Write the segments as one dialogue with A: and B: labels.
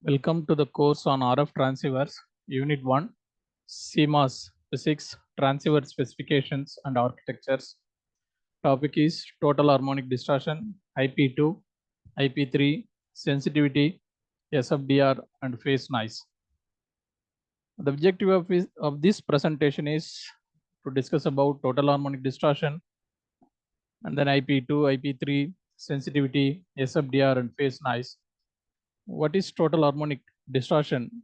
A: Welcome to the course on RF transceivers, Unit 1, CMOS Physics, Transceiver Specifications and Architectures. Topic is Total Harmonic Distortion, IP2, IP3, Sensitivity, SFDR and Phase Noise. The objective of this presentation is to discuss about total harmonic distortion and then IP2, IP3, sensitivity, SFDR and phase noise. What is total harmonic distortion?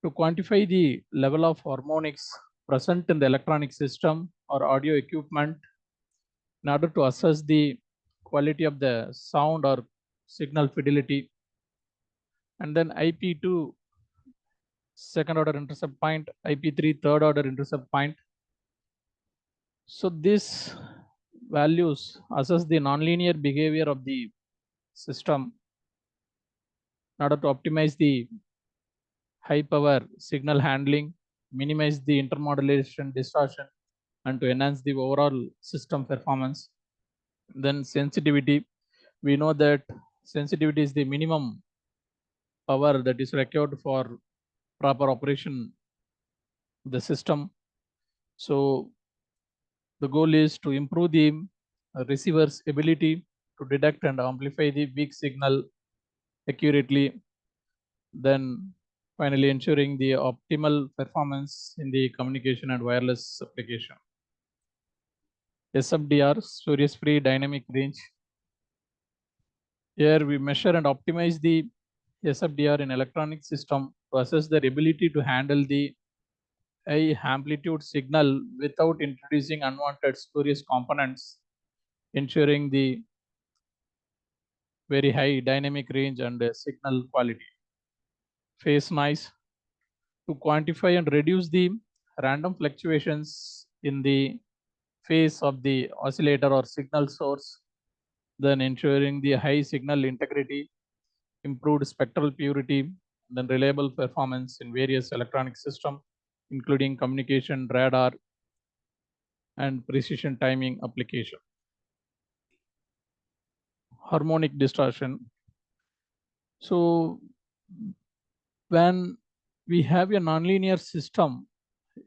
A: To quantify the level of harmonics present in the electronic system or audio equipment in order to assess the quality of the sound or signal fidelity. And then IP2 second order intercept point, IP3 third order intercept point. So these values assess the nonlinear behavior of the system in order to optimize the high power signal handling, minimize the intermodulation distortion, and to enhance the overall system performance. Then sensitivity, we know that sensitivity is the minimum power that is required for proper operation of the system. So the goal is to improve the receiver's ability to detect and amplify the weak signal accurately. Then finally ensuring the optimal performance in the communication and wireless application. SFDR, spurious free dynamic range. Here we measure and optimize the SFDR in electronic system to assess their ability to handle the high amplitude signal without introducing unwanted spurious components, ensuring the very high dynamic range and signal quality. Phase noise, to quantify and reduce the random fluctuations in the phase of the oscillator or signal source, then ensuring the high signal integrity, improved spectral purity, then reliable performance in various electronic systems, including communication, radar, and precision timing application. Harmonic distortion. So when we have a nonlinear system,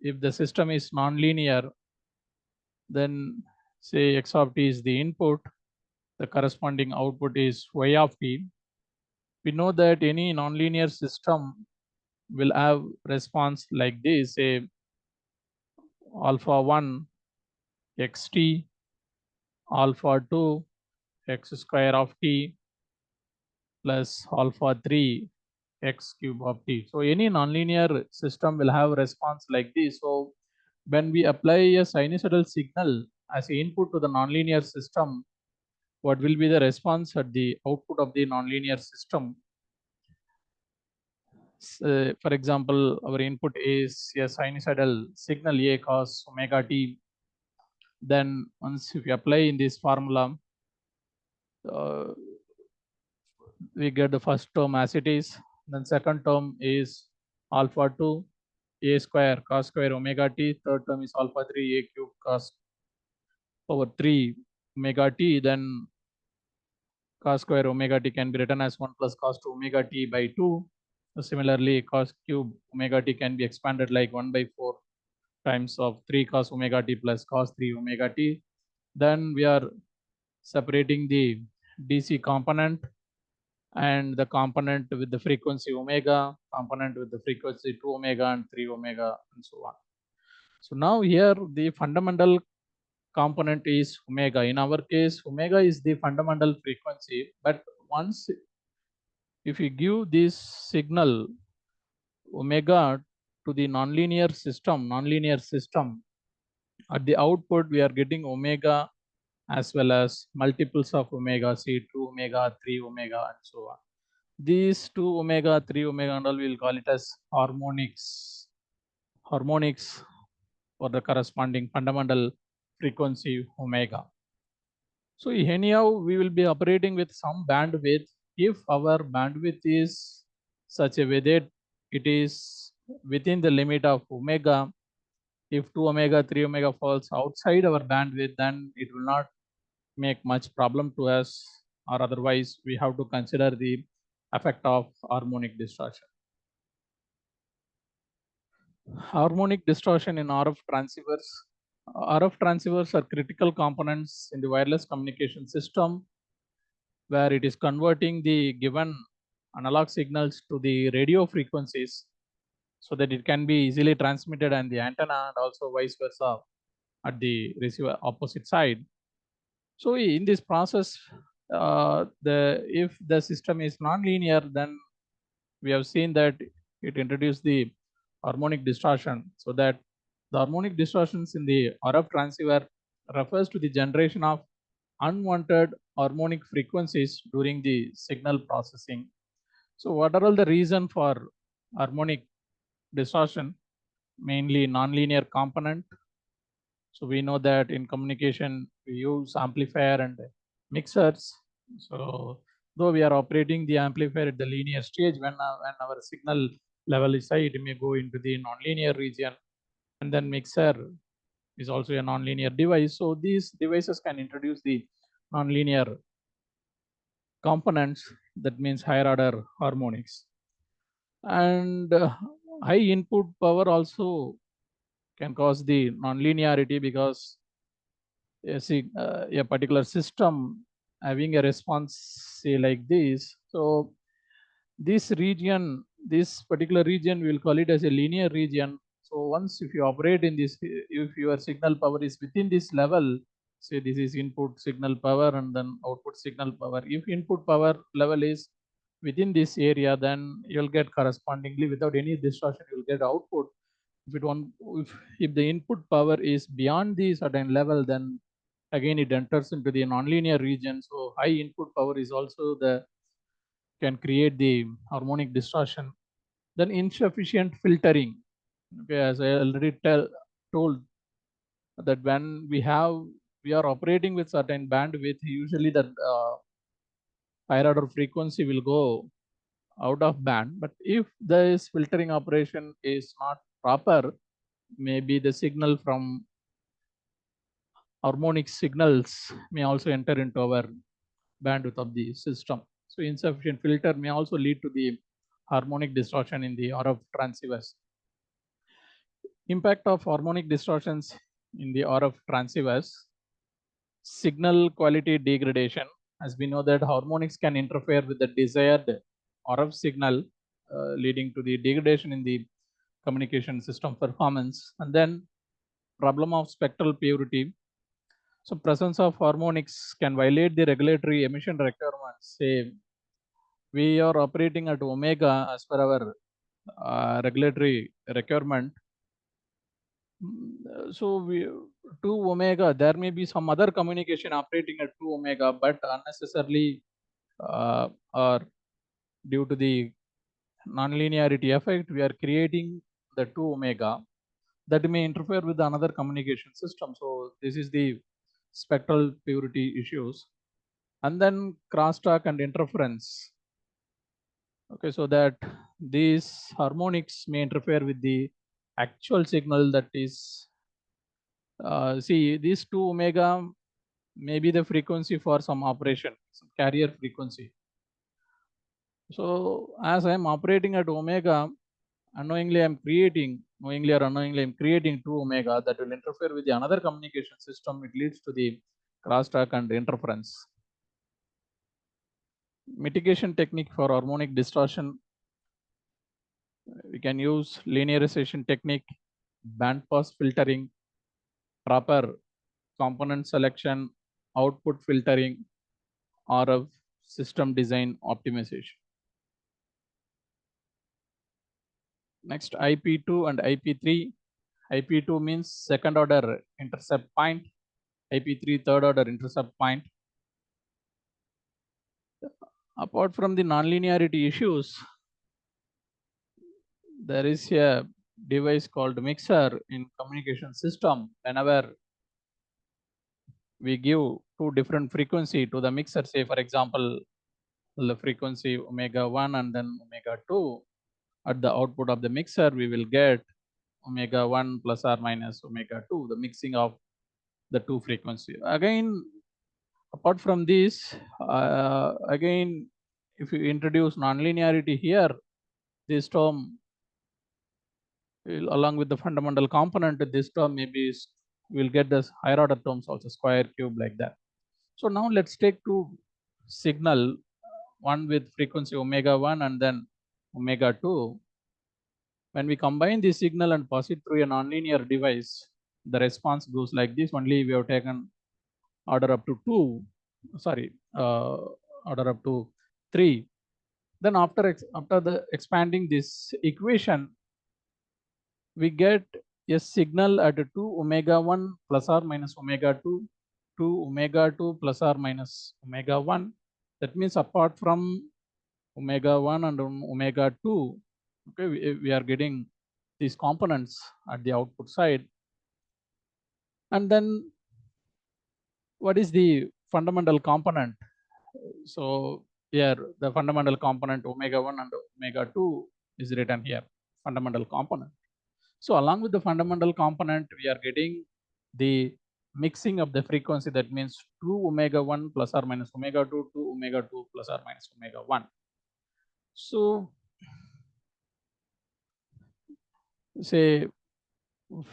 A: if the system is nonlinear, then say x of t is the input, the corresponding output is y of t. We know that any nonlinear system will have response like this, say alpha 1 xt, alpha 2 x square of t plus alpha 3 x cube of t. So any nonlinear system will have response like this. So when we apply a sinusoidal signal as input to the nonlinear system, what will be the response at the output of the nonlinear system? For example, our input is a sinusoidal signal a cos omega t. Then once if you apply in this formula, we get the first term as it is. Then second term is alpha 2 a square cos square omega t. Third term is alpha 3 a cube cos over 3 omega t. Then cos square omega t can be written as 1 plus cos 2 omega t by 2. Similarly, cos cube omega t can be expanded like 1 by 4 times of 3 cos omega t plus cos 3 omega t. Then we are separating the DC component and the component with the frequency omega, component with the frequency 2 omega and 3 omega and so on. So now here the fundamental component is omega. In our case, omega is the fundamental frequency, but once if you give this signal omega to the nonlinear system, at the output we are getting omega as well as multiples of omega, say 2 omega, 3 omega and so on. These 2 omega, 3 omega and all we will call it as harmonics for the corresponding fundamental frequency omega. So anyhow, we will be operating with some bandwidth. If our bandwidth is such a way that it is within the limit of omega, if 2 omega, 3 omega falls outside our bandwidth, then it will not make much problem to us, or otherwise we have to consider the effect of harmonic distortion. Harmonic distortion in RF transceivers. RF transceivers are critical components in the wireless communication system where it is converting the given analog signals to the radio frequencies so that it can be easily transmitted on the antenna and also vice versa at the receiver opposite side. So in this process, if the system is non-linear, then we have seen that it introduced the harmonic distortion. So that the harmonic distortions in the RF transceiver refers to the generation of unwanted harmonic frequencies during the signal processing. So what are all the reason for harmonic distortion? Mainly nonlinear component. So we know that in communication we use amplifier and mixers. So though we are operating the amplifier at the linear stage, when our signal level is high, it may go into the nonlinear region, and then mixer is also a nonlinear device. So these devices can introduce the nonlinear components, that means higher order harmonics. And high input power also can cause the nonlinearity because a particular system having a response say like this. So this region, this particular region, we will call it as a linear region. So once if you operate in this, if your signal power is within this level, say this is input signal power and then output signal power. If input power level is within this area, then you'll get correspondingly without any distortion, you'll get output. If the input power is beyond the certain level, then again it enters into the nonlinear region. So high input power is also the can create the harmonic distortion. Then insufficient filtering. Okay, as I already told that when we are operating with certain bandwidth, usually the higher order frequency will go out of band. But if this filtering operation is not proper, maybe the signal from harmonic signals may also enter into our bandwidth of the system. So insufficient filter may also lead to the harmonic distortion in the RF transceivers. Impact of harmonic distortions in the RF transceivers. Signal quality degradation. As we know that harmonics can interfere with the desired RF signal, leading to the degradation in the communication system performance. And then problem of spectral purity. So presence of harmonics can violate the regulatory emission requirements. Say we are operating at omega as per our regulatory requirement. So we 2 omega, there may be some other communication operating at 2 omega, but unnecessarily or due to the nonlinearity effect, we are creating the 2 omega that may interfere with another communication system. So this is the spectral purity issues. And then crosstalk and interference. Okay, so that these harmonics may interfere with the actual signal that is see these 2 omega may be the frequency for some operation, some carrier frequency. So as I am operating at omega, knowingly or unknowingly I'm creating 2 omega that will interfere with the another communication system. It leads to the crosstalk and interference. Mitigation technique for harmonic distortion. We can use linearization technique, band pass filtering, proper component selection, output filtering, or a system design optimization. Next, IP2 and IP3. IP2 means second order intercept point, IP3 third order intercept point. Apart from the nonlinearity issues, there is a device called mixer in communication system. Whenever we give two different frequency to the mixer, say for example, the frequency omega 1 and then omega 2, at the output of the mixer, we will get omega 1 plus or minus omega 2, the mixing of the two frequency. Again, apart from this, again, if you introduce nonlinearity here, this term along with the fundamental component, this term maybe we'll get this higher order terms also, square, cube, like that. So now let's take two signal, one with frequency omega 1 and then omega 2. When we combine the signal and pass it through a nonlinear device, the response goes like this. Only we have taken order up to 2, sorry, order up to 3. Then after the expanding this equation, we get a signal at 2 omega 1 plus or minus omega 2, 2 omega 2 plus or minus omega 1. That means apart from omega 1 and omega 2, okay, we are getting these components at the output side. And then what is the fundamental component? So here the fundamental component omega 1 and omega 2 is written here, fundamental component. So along with the fundamental component, we are getting the mixing of the frequency. That means 2 omega 1 plus or minus omega 2, 2 omega 2 plus or minus omega 1. So say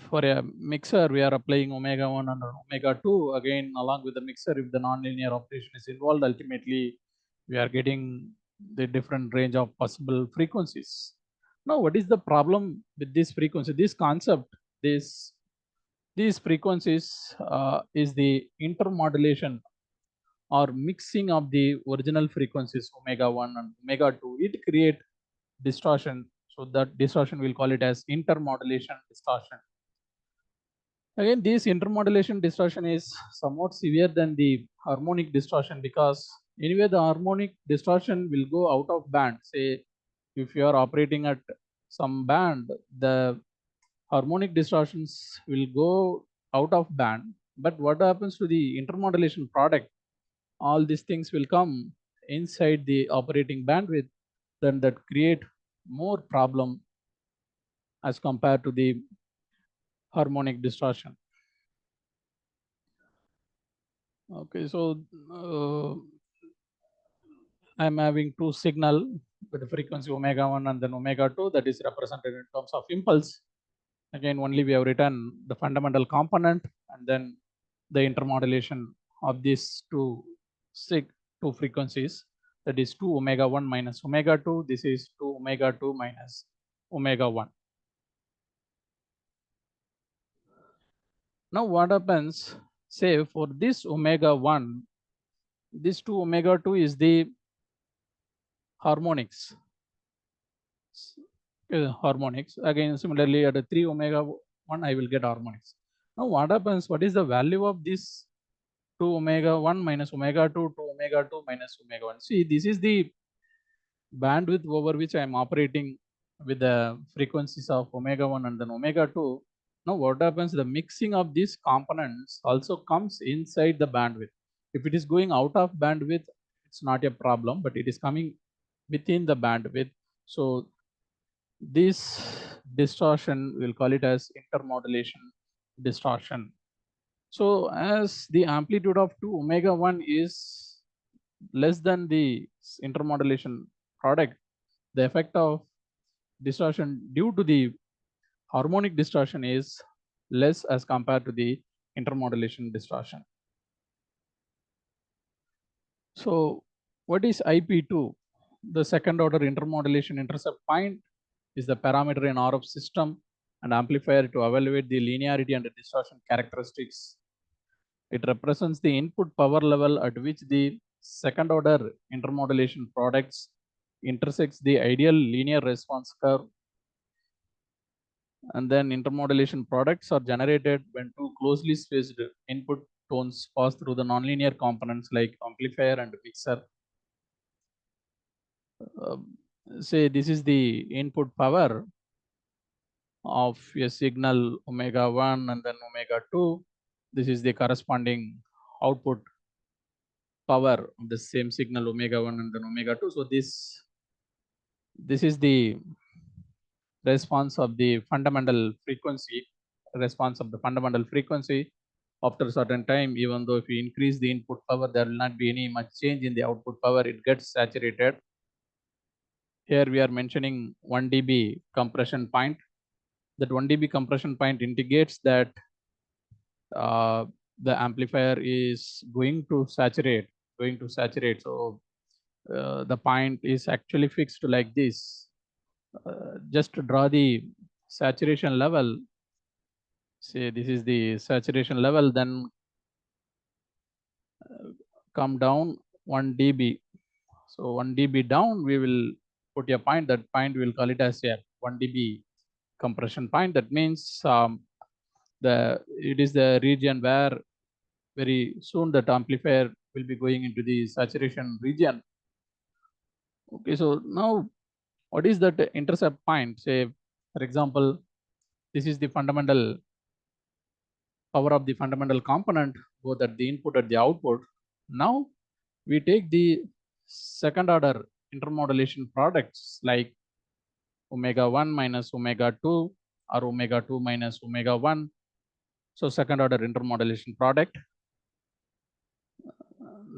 A: for a mixer, we are applying omega 1 and omega 2. Again, along with the mixer, if the nonlinear operation is involved, ultimately we are getting the different range of possible frequencies. Now, what is the problem with this frequency? This concept, these frequencies is the intermodulation or mixing of the original frequencies omega 1 and omega 2. It create distortion. So that distortion, we'll call it as intermodulation distortion. Again, this intermodulation distortion is somewhat severe than the harmonic distortion, because anyway the harmonic distortion will go out of band. Say if you are operating at some band, the harmonic distortions will go out of band. But what happens to the intermodulation product? All these things will come inside the operating bandwidth, then that create more problem as compared to the harmonic distortion. Okay, so I'm having two signal with the frequency omega 1 and then omega 2, that is represented in terms of impulse. Again, only we have written the fundamental component and then the intermodulation of these two frequencies, that is 2 omega 1 minus omega 2. This is 2 omega 2 minus omega 1. Now what happens, say for this omega 1, this 2 omega 2 is the harmonics. Harmonics. Again, similarly at a 3 omega 1, I will get harmonics. Now what happens, what is the value of this 2 omega 1 minus omega 2, 2 omega 2 minus omega 1? See, this is the bandwidth over which I am operating with the frequencies of omega 1 and then omega 2. Now what happens, the mixing of these components also comes inside the bandwidth. If it is going out of bandwidth, it's not a problem, but it is coming within the bandwidth. So this distortion, we'll call it as intermodulation distortion. So as the amplitude of 2 omega 1 is less than the intermodulation product, the effect of distortion due to the harmonic distortion is less as compared to the intermodulation distortion. So what is IP2? The second order intermodulation intercept point is the parameter in RF system and amplifier to evaluate the linearity and the distortion characteristics. It represents the input power level at which the second order intermodulation products intersects the ideal linear response curve. And then intermodulation products are generated when two closely spaced input tones pass through the nonlinear components like amplifier and mixer. Say this is the input power of a signal omega 1 and then omega 2. This is the corresponding output power of the same signal omega 1 and then omega 2. So this is the response of the fundamental frequency, response of the fundamental frequency. After a certain time, even though if you increase the input power, there will not be any much change in the output power, it gets saturated. here we are mentioning 1 dB compression point. That 1 dB compression point indicates that the amplifier is going to saturate. So the point is actually fixed like this. Just to draw the saturation level. Say this is the saturation level, then come down 1 dB. So 1 dB down, we will put a point. That point we will call it as a 1 dB compression point. That means it is the region where very soon that amplifier will be going into the saturation region. Okay, so now what is that intercept point? Say, for example, this is the fundamental power of the fundamental component, both at the input and the output. Now we take the second order intermodulation products like omega 1 minus omega 2 or omega 2 minus omega 1. So second order intermodulation product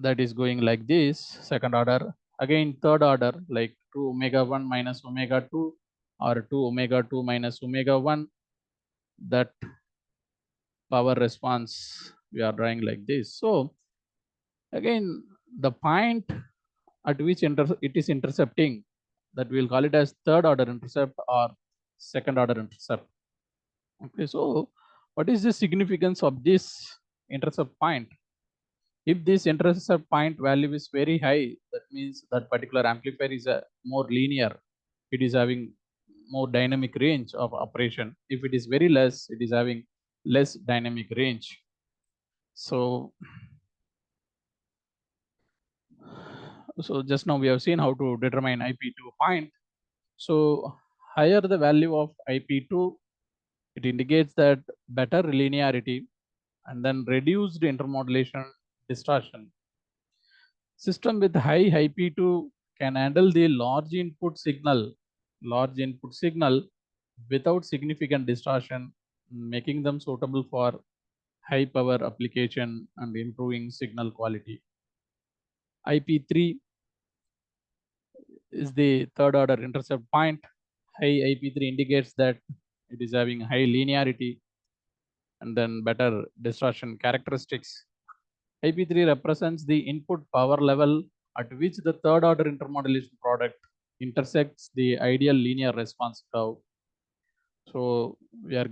A: that is going like this, second order. Again third order like 2 omega 1 minus omega 2 or 2 omega 2 minus omega 1. That power response we are drawing like this. So again the point at which it is intercepting, that we will call it as third order intercept or second order intercept. Okay, so what is the significance of this intercept point? If this intercept point value is very high, that means that particular amplifier is more linear. It is having more dynamic range of operation. If it is very less, it is having less dynamic range. So just now we have seen how to determine IP2 point. So higher the value of IP2, it indicates that better linearity and then reduced intermodulation distortion. System with high IP2 can handle the large input signal without significant distortion, making them suitable for high power application and improving signal quality. IP3 is the third order intercept point. High IP3 indicates that it is having high linearity and then better distortion characteristics. IP3 represents the input power level at which the third order intermodulation product intersects the ideal linear response curve. So we are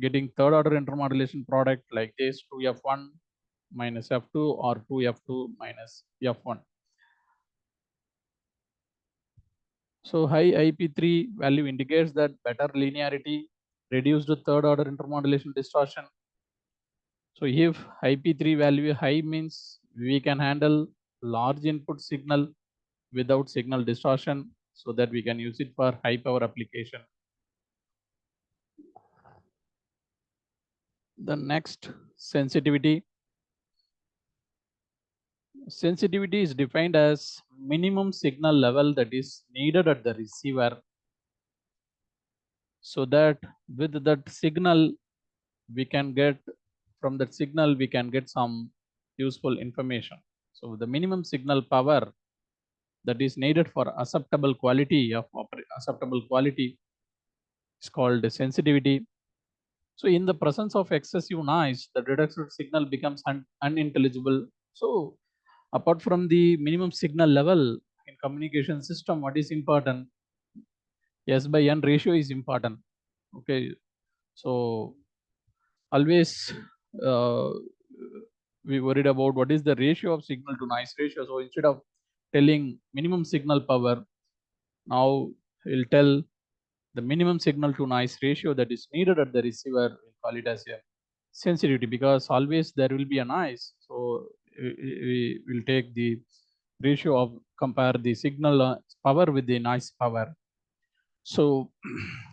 A: getting third order intermodulation product like this, 2F1 minus F2 or 2F2 minus F1. So high IP3 value indicates that better linearity, reduced third order intermodulation distortion. So if IP3 value high means we can handle large input signal without signal distortion, so that we can use it for high power application. The next, sensitivity. Sensitivity is defined as minimum signal level that is needed at the receiver, so that with that signal we can get, from that signal we can get some useful information. So the minimum signal power that is needed for acceptable quality is called sensitivity. So in the presence of excessive noise, the detected signal becomes unintelligible. So apart from the minimum signal level in communication system, what is important? S by N ratio is important. Okay, so always we worried about what is the ratio of signal to noise ratio. So instead of telling minimum signal power, now we'll tell the minimum signal to noise ratio that is needed at the receiver. We'll call it as a sensitivity, because always there will be a noise. So we will take the ratio of compare the signal power with the noise power. So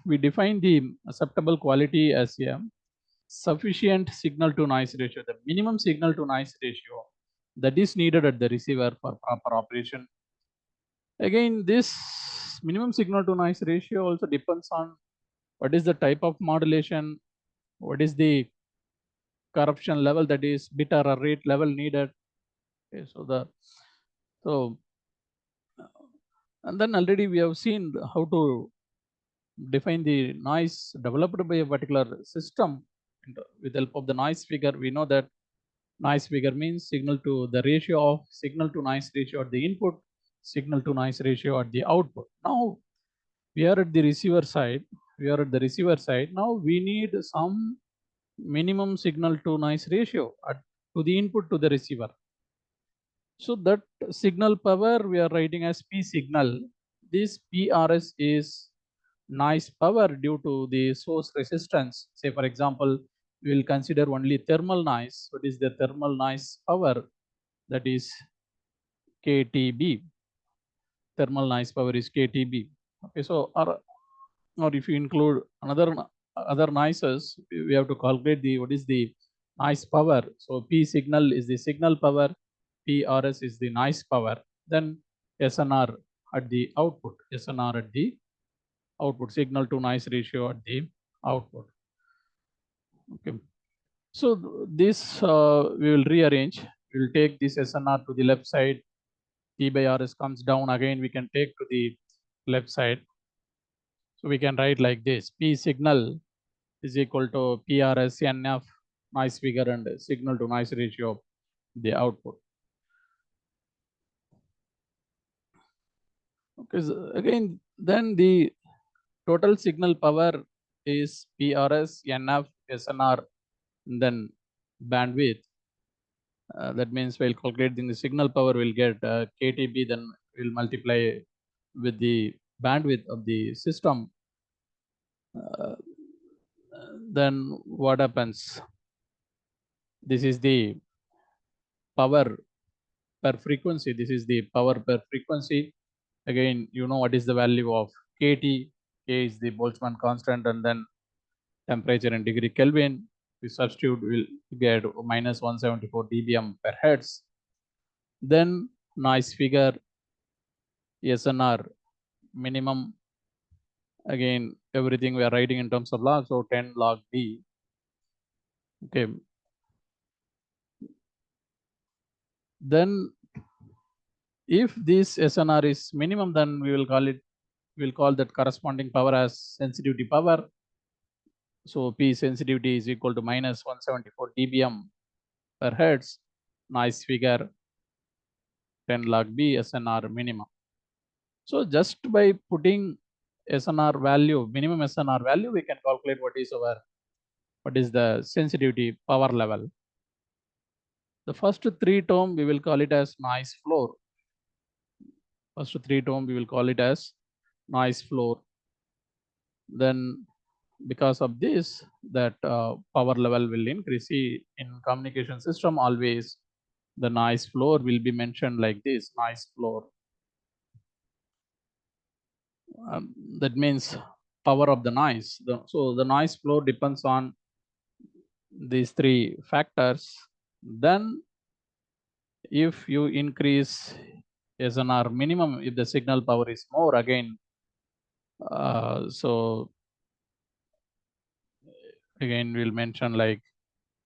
A: we define the acceptable quality as a sufficient signal to noise ratio, the minimum signal to noise ratio that is needed at the receiver for proper operation. Again, this minimum signal to noise ratio also depends on what is the type of modulation, what is the corruption level, that is bit error rate level needed. Okay, so And then already we have seen how to define the noise developed by a particular system. With the help of the noise figure, we know that noise figure means signal to the ratio of signal to noise ratio at the input, signal to noise ratio at the output. Now we are at the receiver side. Now we need some minimum signal to noise ratio to the input to the receiver. So that signal power we are writing as P signal. This PRS is noise power due to the source resistance. Say for example, we will consider only thermal noise. What is the thermal noise power? That is KTB. Thermal noise power is KTB. Okay, so or if you include other noises, we have to calculate the what is the noise power. So P signal is the signal power, PRS is the noise power, then SNR at the output, SNR at the output, signal to noise ratio at the output. Okay, so this we will rearrange. We will take this SNR to the left side. T by RS comes down again, we can take to the left side. So we can write like this: P signal is equal to PRS NF noise figure and signal to noise ratio of the output. Okay, so again, then the total signal power is PRS NF SNR, then bandwidth. That means while calculating the signal power, we'll get KTB, then we'll multiply with the bandwidth of the system. Then what happens? This is the power per frequency. This is the power per frequency. Again, you know what is the value of KT. K is the Boltzmann constant, and then temperature in degree Kelvin. We substitute, we'll get minus 174 dBm per hertz. Then noise figure, SNR minimum. Again, everything we are writing in terms of log, so 10 log D. Okay. Then if this SNR is minimum, then we will call that corresponding power as sensitivity power. So P sensitivity is equal to minus 174 dBm per hertz. Noise figure 10 log B SNR minimum. So just by putting SNR value, minimum SNR value, we can calculate what is the sensitivity power level. The first three term we will call it as noise floor. First three term we will call it as noise floor. Then because of this, that power level will increase. See, in communication system, always the noise floor will be mentioned like this: noise floor. That means power of the noise. So the noise floor depends on these three factors. Then if you increase SNR minimum, if the signal power is more, again, so again we'll mention like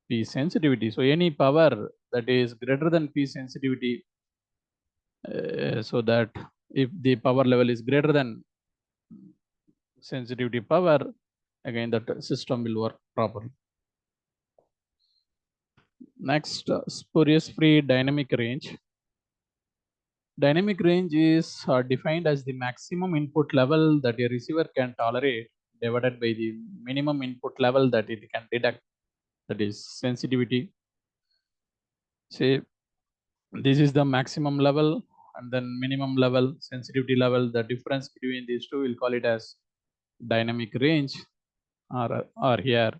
A: P sensitivity. So any power that is greater than P sensitivity, so that if the power level is greater than sensitivity power, again that system will work properly. Next, spurious free dynamic range. Dynamic range is defined as the maximum input level that a receiver can tolerate divided by the minimum input level that it can detect, that is sensitivity. Say this is the maximum level, and then minimum level, sensitivity level. The difference between these two, we'll call it as dynamic range, or here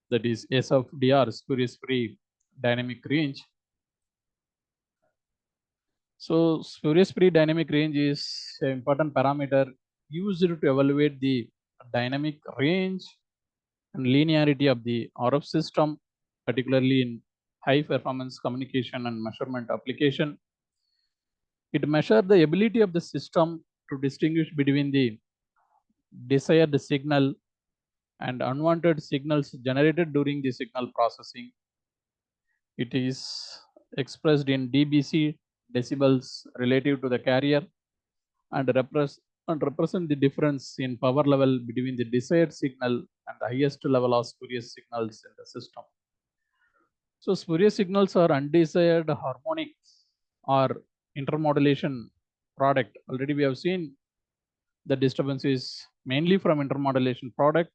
A: that is SFDR, spurious free dynamic range. So spurious free dynamic range is an important parameter used to evaluate the dynamic range and linearity of the RF system, particularly in high performance communication and measurement application. It measures the ability of the system to distinguish between the desired signal and unwanted signals generated during the signal processing. It is expressed in dBc, decibels relative to the carrier, and represent the difference in power level between the desired signal and the highest level of spurious signals in the system. So spurious signals are undesired harmonics or intermodulation product. Already we have seen the disturbance is mainly from intermodulation product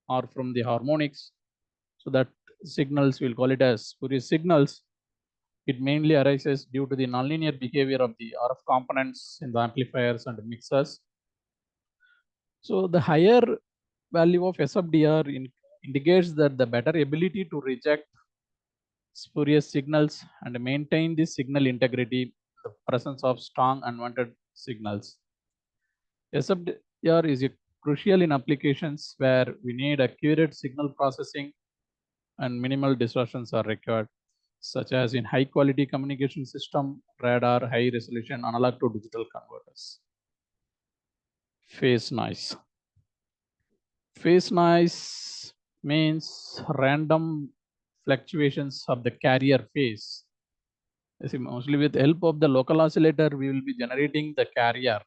A: or from the harmonics. So that signals, we'll call it as spurious signals. It mainly arises due to the nonlinear behavior of the RF components in the amplifiers and mixers. So the higher value of SFDR indicates that the better ability to reject spurious signals and maintain the signal integrity in the presence of strong unwanted signals. SFDR is crucial in applications where we need accurate signal processing and minimal distortions are required, such as in high quality communication system, radar, high resolution analog to digital converters. Phase noise. Phase noise means random fluctuations of the carrier phase. See, mostly with help of the local oscillator, we will be generating the carrier.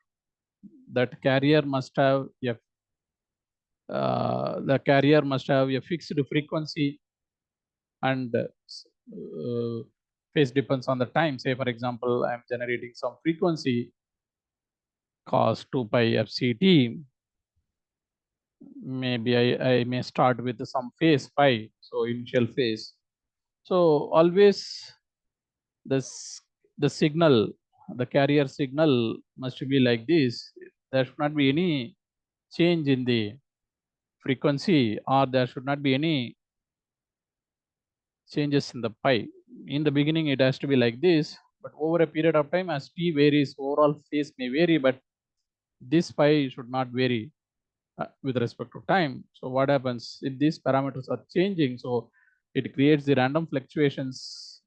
A: That carrier must have the carrier must have a fixed frequency, and phase depends on the time. Say, for example, I'm generating some frequency cos 2 pi fct. Maybe I may start with some phase pi, so initial phase. So always the signal, the carrier signal must be like this. There should not be any change in the frequency, or there should not be any changes in the pi. In the beginning, it has to be like this, but over a period of time, as t varies, overall phase may vary, but this pi should not vary with respect to time. So what happens if these parameters are changing? So it creates the random fluctuations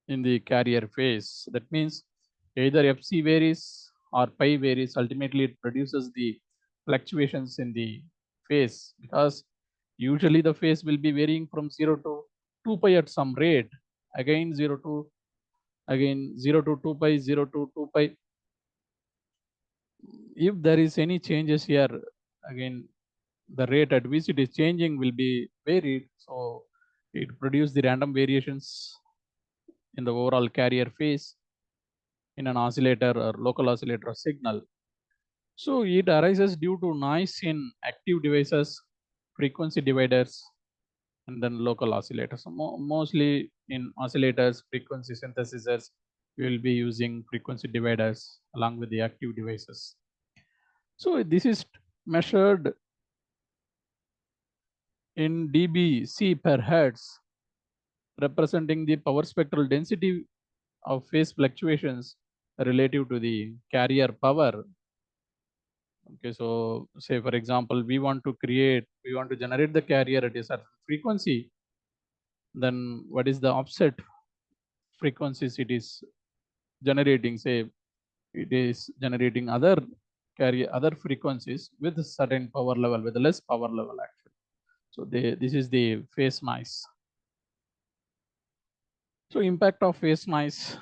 A: in the carrier phase. That means either fc varies or pi varies. Ultimately, it produces the fluctuations in the phase, because usually the phase will be varying from 0 to 2 pi at some rate, again 0 to 2 pi, 0 to 2 pi. If there is any changes here, again the rate at which it is changing will be varied, so it produces the random variations in the overall carrier phase in an oscillator or local oscillator signal. So it arises due to noise in active devices, frequency dividers, and then local oscillators. So mostly in oscillators, frequency synthesizers, we will be using frequency dividers along with the active devices. So this is measured in dBc per hertz, representing the power spectral density of phase fluctuations relative to the carrier power. Okay, so say for example, we want to generate the carrier at a certain frequency. Then what is the offset frequencies it is generating? Say it is generating other frequencies with a certain power level, with a less power level actually. So this is the phase noise. So impact of phase noise,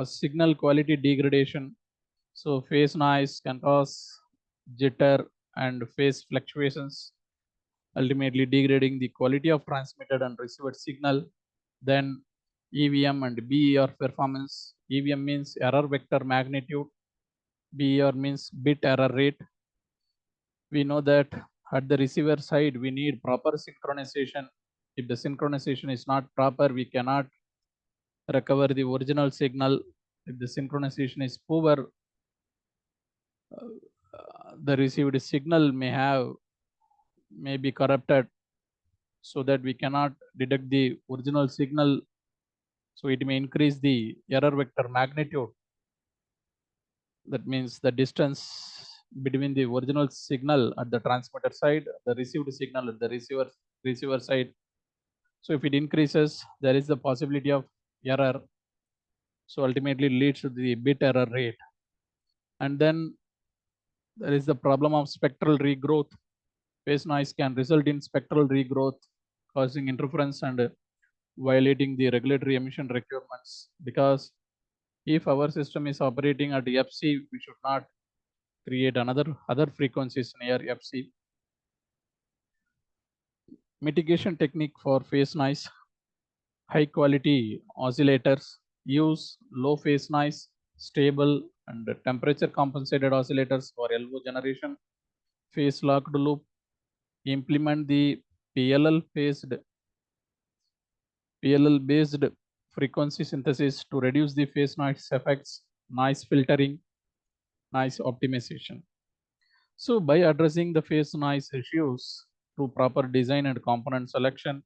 A: signal quality degradation. So phase noise can cause jitter and phase fluctuations, ultimately degrading the quality of transmitted and received signal. Then EVM and BER performance. EVM means error vector magnitude. BER means bit error rate. We know that at the receiver side, we need proper synchronization. If the synchronization is not proper, we cannot recover the original signal. If the synchronization is poor, the received signal may be corrupted, so that we cannot detect the original signal. So it may increase the error vector magnitude. That means the distance between the original signal at the transmitter side, the received signal at the receiver side. So if it increases, there is the possibility of error. So ultimately leads to the bit error rate. And then there is the problem of spectral regrowth. Phase noise can result in spectral regrowth, causing interference and violating the regulatory emission requirements, because If our system is operating at FC, we should not create other frequencies near FC. Mitigation technique for phase noise. High quality oscillators use low phase noise, stable and temperature compensated oscillators for LO generation. Phase locked loop. Implement the PLL based frequency synthesis to reduce the phase noise effects, noise filtering, noise optimization. So by addressing the phase noise issues through proper design and component selection,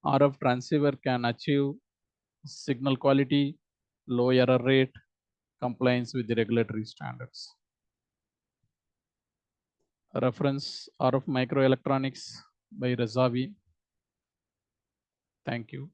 A: RF transceiver can achieve signal quality, low error rate, compliance with the regulatory standards. Reference RF Microelectronics by Razavi. Thank you.